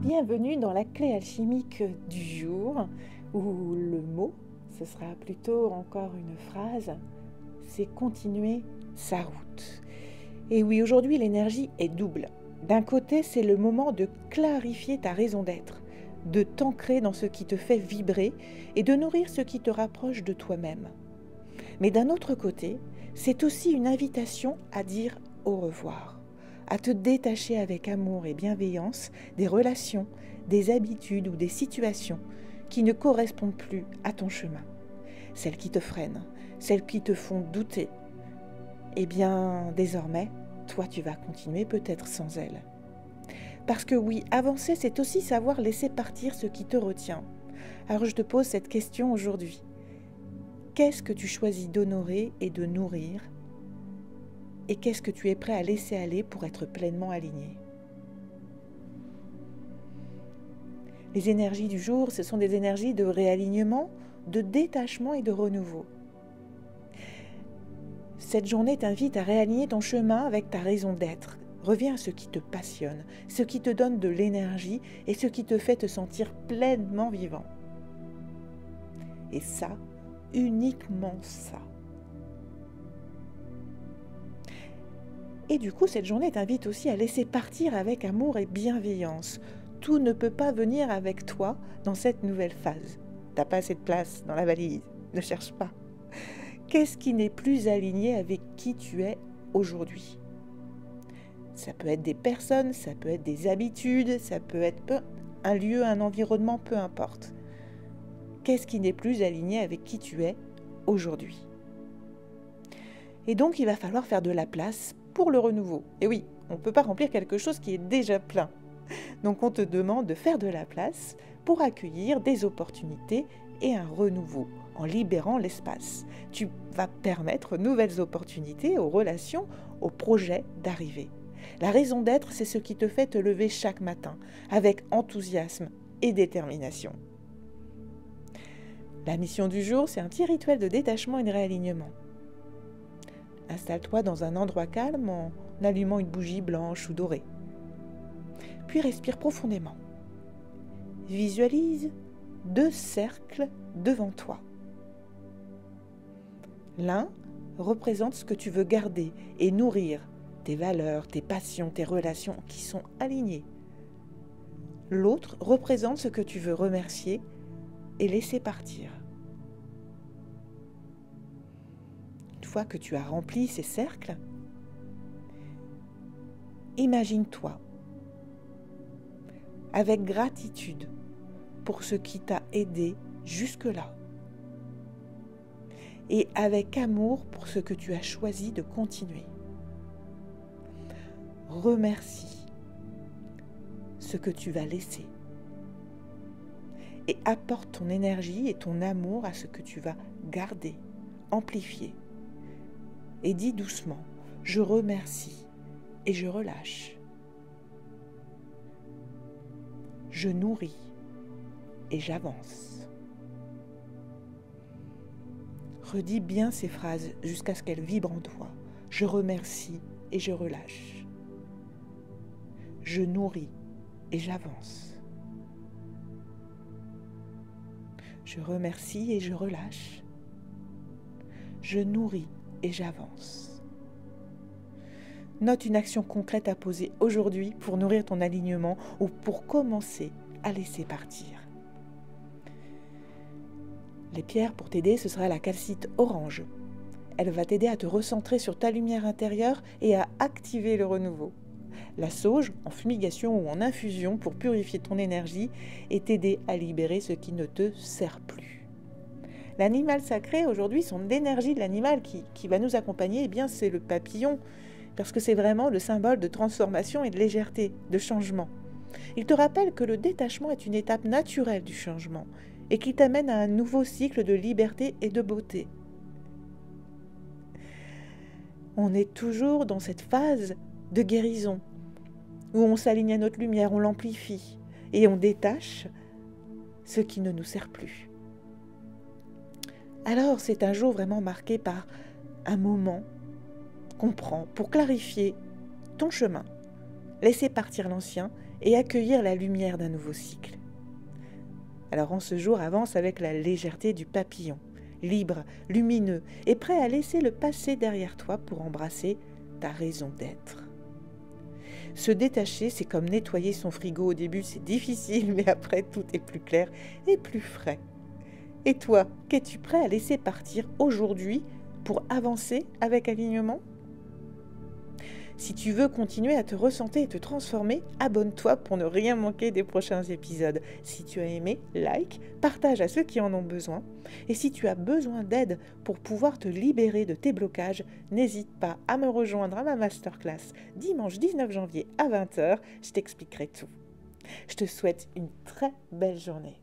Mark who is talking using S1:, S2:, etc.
S1: Bienvenue dans la clé alchimique du jour, où le mot, ce sera plutôt encore une phrase, c'est continuer sa route. Et oui, aujourd'hui l'énergie est double. D'un côté, c'est le moment de clarifier ta raison d'être, de t'ancrer dans ce qui te fait vibrer et de nourrir ce qui te rapproche de toi-même. Mais d'un autre côté, c'est aussi une invitation à dire au revoir, à te détacher avec amour et bienveillance des relations, des habitudes ou des situations qui ne correspondent plus à ton chemin. Celles qui te freinent, celles qui te font douter. Eh bien, désormais, toi tu vas continuer peut-être sans elles. Parce que oui, avancer, c'est aussi savoir laisser partir ce qui te retient. Alors je te pose cette question aujourd'hui. Qu'est-ce que tu choisis d'honorer et de nourrir ? Et qu'est-ce que tu es prêt à laisser aller pour être pleinement aligné ? Les énergies du jour, ce sont des énergies de réalignement, de détachement et de renouveau. Cette journée t'invite à réaligner ton chemin avec ta raison d'être. Reviens à ce qui te passionne, ce qui te donne de l'énergie et ce qui te fait te sentir pleinement vivant. Et ça, uniquement ça. Et du coup, cette journée t'invite aussi à laisser partir avec amour et bienveillance. Tout ne peut pas venir avec toi dans cette nouvelle phase. T'as pas assez de place dans la valise, ne cherche pas. Qu'est-ce qui n'est plus aligné avec qui tu es aujourd'hui ? Ça peut être des personnes, ça peut être des habitudes, ça peut être un lieu, un environnement, peu importe. Qu'est-ce qui n'est plus aligné avec qui tu es aujourd'hui ? Et donc, il va falloir faire de la place pour le renouveau. Et oui, on ne peut pas remplir quelque chose qui est déjà plein. Donc, on te demande de faire de la place pour accueillir des opportunités et un renouveau en libérant l'espace. Tu vas permettre aux nouvelles opportunités, aux relations, aux projets d'arriver. La raison d'être, c'est ce qui te fait te lever chaque matin avec enthousiasme et détermination. La mission du jour, c'est un petit rituel de détachement et de réalignement. Installe-toi dans un endroit calme en allumant une bougie blanche ou dorée. Puis respire profondément. Visualise 2 cercles devant toi. L'un représente ce que tu veux garder et nourrir, tes valeurs, tes passions, tes relations qui sont alignées. L'autre représente ce que tu veux remercier et laisser partir. Une fois que tu as rempli ces cercles, imagine-toi avec gratitude pour ce qui t'a aidé jusque-là et avec amour pour ce que tu as choisi de continuer. Remercie ce que tu vas laisser et apporte ton énergie et ton amour à ce que tu vas garder, amplifier. Et dis doucement, je remercie et je relâche. Je nourris et j'avance. Redis bien ces phrases jusqu'à ce qu'elles vibrent en toi. Je remercie et je relâche. Je nourris et j'avance. Je remercie et je relâche. Je nourris et j'avance. Note une action concrète à poser aujourd'hui pour nourrir ton alignement ou pour commencer à laisser partir. Les pierres pour t'aider, ce sera la calcite orange. Elle va t'aider à te recentrer sur ta lumière intérieure et à activer le renouveau. La sauge, en fumigation ou en infusion pour purifier ton énergie et t'aider à libérer ce qui ne te sert plus. L'animal sacré, aujourd'hui, son énergie de l'animal qui va nous accompagner, eh bien, c'est le papillon, parce que c'est vraiment le symbole de transformation et de légèreté, de changement. Il te rappelle que le détachement est une étape naturelle du changement et qu'il t'amène à un nouveau cycle de liberté et de beauté. On est toujours dans cette phase de guérison, où on s'aligne à notre lumière, on l'amplifie et on détache ce qui ne nous sert plus. Alors c'est un jour vraiment marqué par un moment qu'on prend pour clarifier ton chemin, laisser partir l'ancien et accueillir la lumière d'un nouveau cycle. Alors en ce jour, avance avec la légèreté du papillon, libre, lumineux et prêt à laisser le passé derrière toi pour embrasser ta raison d'être. Se détacher, c'est comme nettoyer son frigo. Au début, c'est difficile, mais après, tout est plus clair et plus frais. Et toi, qu'es-tu prêt à laisser partir aujourd'hui pour avancer avec alignement ? Si tu veux continuer à te ressentir et te transformer, abonne-toi pour ne rien manquer des prochains épisodes. Si tu as aimé, like, partage à ceux qui en ont besoin. Et si tu as besoin d'aide pour pouvoir te libérer de tes blocages, n'hésite pas à me rejoindre à ma masterclass dimanche 19 janvier à 20h. Je t'expliquerai tout. Je te souhaite une très belle journée.